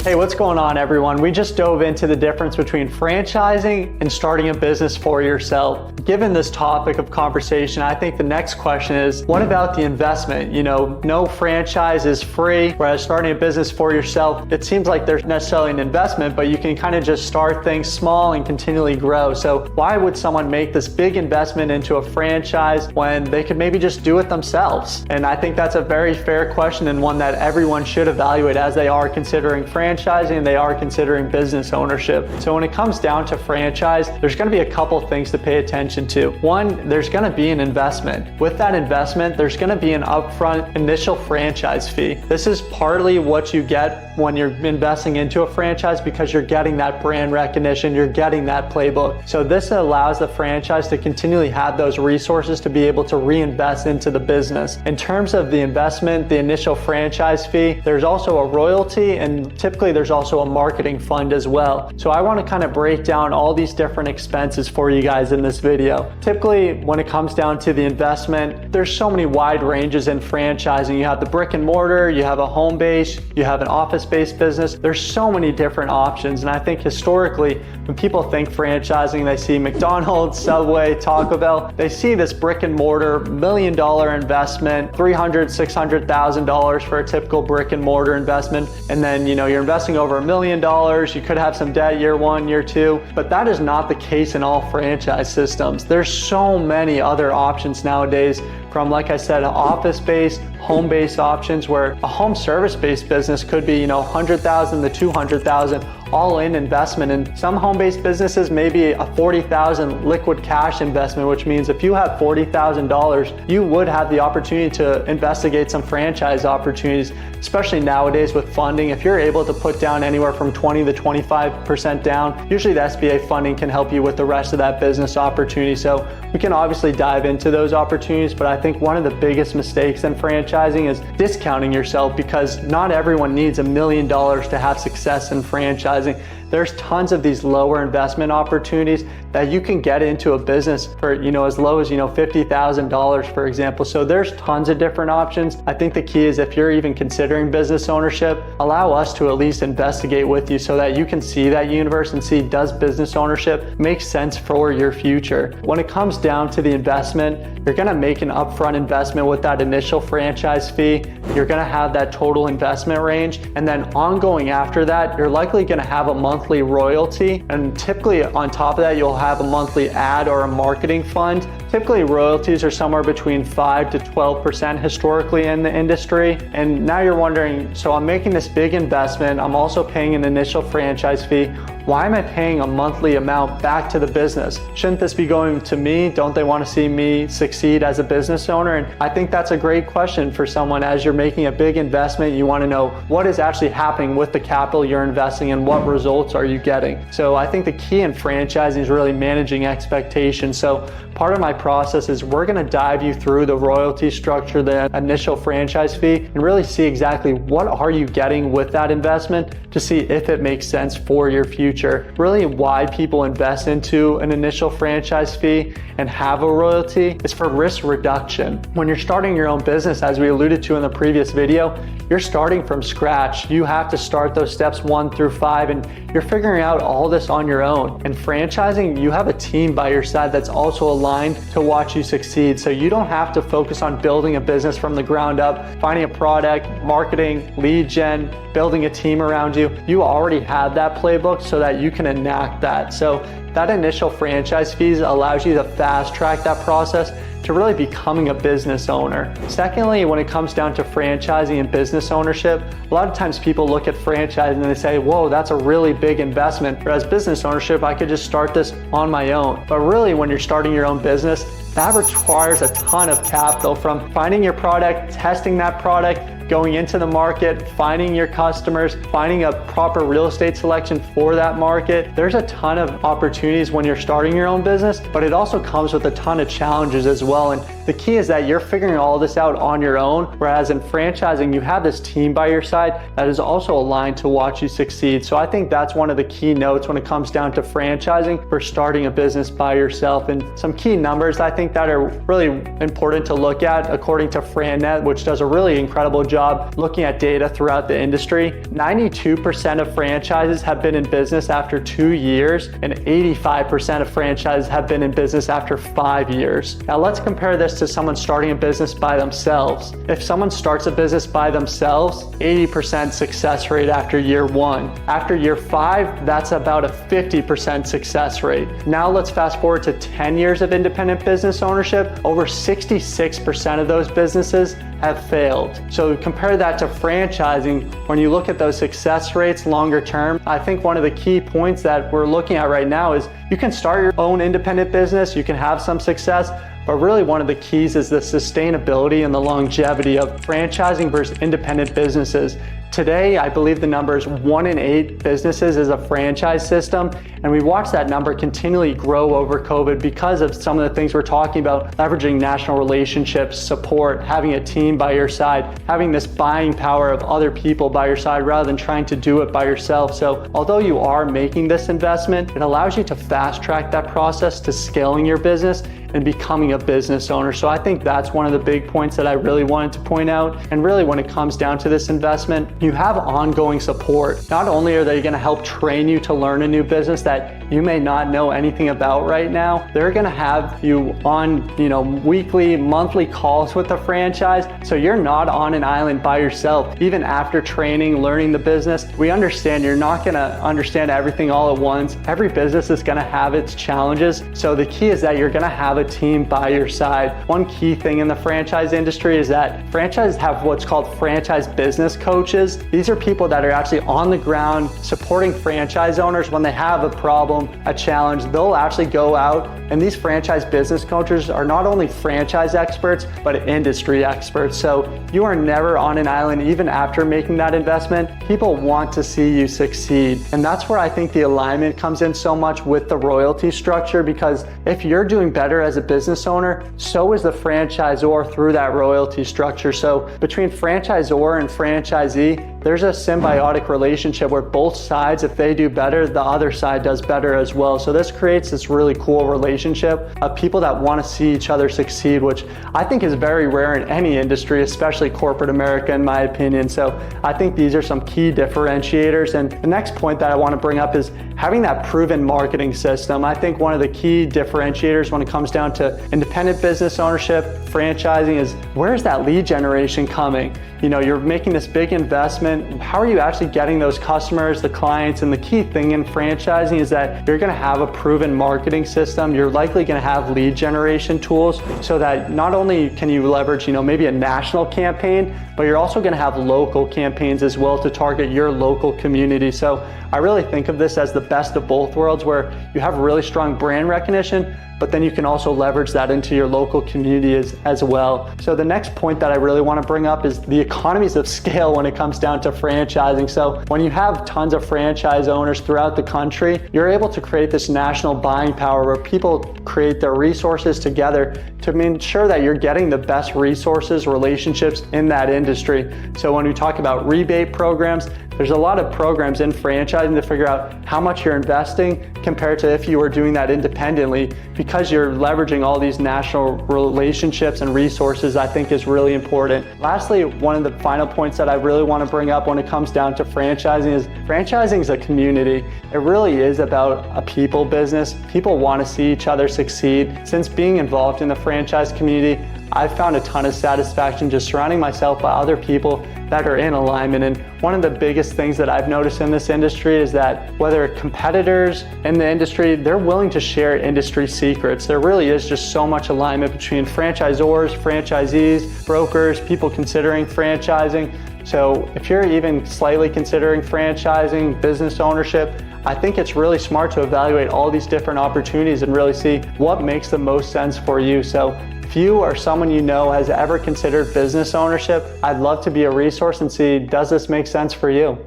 Hey, what's going on, everyone? We just dove into the difference between franchising and starting a business for yourself. Given this topic of conversation, I think the next question is, what about the investment? You know, no franchise is free, whereas starting a business for yourself, it seems like there's necessarily an investment, but you can kind of just start things small and continually grow. So why would someone make this big investment into a franchise when they could maybe just do it themselves? And I think that's a very fair question, and one that everyone should evaluate as they are considering franchising and they are considering business ownership. So when it comes down to franchise, there's going to be a couple things to pay attention to. One, there's going to be an investment. With that investment, there's going to be an upfront initial franchise fee. This is partly what you get when you're investing into a franchise because you're getting that brand recognition, you're getting that playbook. So this allows the franchise to continually have those resources to be able to reinvest into the business. In terms of the investment, the initial franchise fee, there's also a royalty, and typically there's also a marketing fund as well. So I want to kind of break down all these different expenses for you guys in this video. Typically, when it comes down to the investment, there's so many wide ranges in franchising. You have the brick and mortar, you have a home base, you have an office-based business. There's so many different options. And I think historically, when people think franchising, they see McDonald's, Subway, Taco Bell, they see this brick and mortar $1 million investment, $300,000, $600,000 for a typical brick and mortar investment. And then, you know, you're investing over $1 million. You could have some debt year one, year two, but that is not the case in all franchise systems. There's so many other options nowadays, from, like I said, office-based, home-based options, where a home service-based business could be, you know, $100,000 to $200,000 all-in investment. And some home-based businesses may be a $40,000 liquid cash investment, which means if you have $40,000, you would have the opportunity to investigate some franchise opportunities, especially nowadays with funding. If you're able to put down anywhere from 20 to 25% down, usually the SBA funding can help you with the rest of that business opportunity. So we can obviously dive into those opportunities, but I think one of the biggest mistakes in franchising is discounting yourself, because not everyone needs $1 million to have success in franchising. There's tons of these lower investment opportunities that you can get into a business for, you know, as low as, you know, $50,000, for example. So there's tons of different options. I think the key is, if you're even considering business ownership, allow us to at least investigate with you so that you can see that universe and see, does business ownership make sense for your future? When it comes down to the investment, you're going to make an upfront investment with that initial franchise fee. You're going to have that total investment range, and then ongoing after that, you're likely going to have a monthly royalty, and typically on top of that, you'll have a monthly ad or a marketing fund. Typically, royalties are somewhere between 5 to 12% historically in the industry. And now you're wondering, so I'm making this big investment, I'm also paying an initial franchise fee. Why am I paying a monthly amount back to the business? Shouldn't this be going to me? Don't they want to see me succeed as a business owner? And I think that's a great question for someone. As you're making a big investment, you want to know what is actually happening with the capital you're investing and what results are you getting. So I think the key in franchising is really managing expectations. So part of my process is we're going to dive you through the royalty structure, the initial franchise fee, and really see exactly what are you getting with that investment to see if it makes sense for your future. Really, why people invest into an initial franchise fee and have a royalty is for risk reduction. When you're starting your own business, as we alluded to in the previous video, you're starting from scratch. You have to start those steps 1 through 5, and you're figuring out all this on your own. In franchising, you have a team by your side that's also aligned to watch you succeed. So you don't have to focus on building a business from the ground up, finding a product, marketing, lead gen, building a team around you. You already have that playbook so that you can enact that. So that initial franchise fees allows you to fast track that process to really becoming a business owner. Secondly, when it comes down to franchising and business ownership, a lot of times people look at franchising and they say, whoa, that's a really big investment. Whereas business ownership, I could just start this on my own. But really, when you're starting your own business, that requires a ton of capital, from finding your product, testing that product, going into the market, finding your customers, finding a proper real estate selection for that market. There's a ton of opportunities when you're starting your own business, but it also comes with a ton of challenges as well. And the key is that you're figuring all this out on your own, whereas in franchising, you have this team by your side that is also aligned to watch you succeed. So I think that's one of the key notes when it comes down to franchising for starting a business by yourself. And some key numbers I think that are really important to look at, according to FranNet, which does a really incredible job job looking at data throughout the industry. 92% of franchises have been in business after 2 years, and 85% of franchises have been in business after 5 years. Now let's compare this to someone starting a business by themselves. If someone starts a business by themselves, 80% success rate after year 1. After year 5, that's about a 50% success rate. Now let's fast forward to 10 years of independent business ownership. Over 66% of those businesses have failed. So compare that to franchising. When you look at those success rates longer term, I think one of the key points that we're looking at right now is you can start your own independent business, you can have some success, but really one of the keys is the sustainability and the longevity of franchising versus independent businesses. Today, I believe the number is 1 in 8 businesses is a franchise system, and we watched that number continually grow over COVID because of some of the things we're talking about, leveraging national relationships, support, having a team by your side, having this buying power of other people by your side rather than trying to do it by yourself. So although you are making this investment, it allows you to fast track that process to scaling your business and becoming a business owner. So I think that's one of the big points that I really wanted to point out. And really when it comes down to this investment, you have ongoing support. Not only are they gonna help train you to learn a new business that you may not know anything about right now, they're gonna have you on weekly, monthly calls with the franchise. So you're not on an island by yourself. Even after training, learning the business, we understand you're not gonna understand everything all at once. Every business is gonna have its challenges. So the key is that you're gonna have a team by your side. One key thing in the franchise industry is that franchises have what's called franchise business coaches. These are people that are actually on the ground supporting franchise owners when they have a problem, a challenge. They'll actually go out, and these franchise business coaches are not only franchise experts, but industry experts. So you are never on an island even after making that investment. People want to see you succeed. And that's where I think the alignment comes in so much with the royalty structure, because if you're doing better as a business owner, so is the franchisor through that royalty structure. So between franchisor and franchisee, there's a symbiotic relationship where both sides, if they do better, the other side does better as well. So this creates this really cool relationship of people that want to see each other succeed, which I think is very rare in any industry, especially corporate America, in my opinion. So I think these are some key differentiators. And the next point that I want to bring up is having that proven marketing system. I think one of the key differentiators when it comes down to independent business ownership, franchising, is where's that lead generation coming? You're making this big investment. How are you actually getting those customers, the clients? And the key thing in franchising is that you're going to have a proven marketing system. You're likely going to have lead generation tools so that not only can you leverage, maybe a national campaign, but you're also going to have local campaigns as well to target your local community. So I really think of this as the best of both worlds, where you have really strong brand recognition, but then you can also leverage that into your local community as well. So the next point that I really want to bring up is the economies of scale when it comes down to franchising. So when you have tons of franchise owners throughout the country, you're able to create this national buying power where people create their resources together to ensure that you're getting the best resources, relationships in that industry. So when we talk about rebate programs, there's a lot of programs in franchising to figure out how much you're investing compared to if you were doing that independently, because you're leveraging all these national relationships and resources, I think is really important. Lastly, one of the final points that I really want to bring up when it comes down to franchising is a community. It really is about a people business. People want to see each other succeed. Since being involved in the franchise community, I've found a ton of satisfaction just surrounding myself by other people that are in alignment. And one of the biggest things that I've noticed in this industry is that whether competitors in the industry, they're willing to share industry secrets. There really is just so much alignment between franchisors, franchisees, brokers, people considering franchising. So if you're even slightly considering franchising, business ownership, I think it's really smart to evaluate all these different opportunities and really see what makes the most sense for you. So if you or someone you know has ever considered business ownership, I'd love to be a resource and see, does this make sense for you?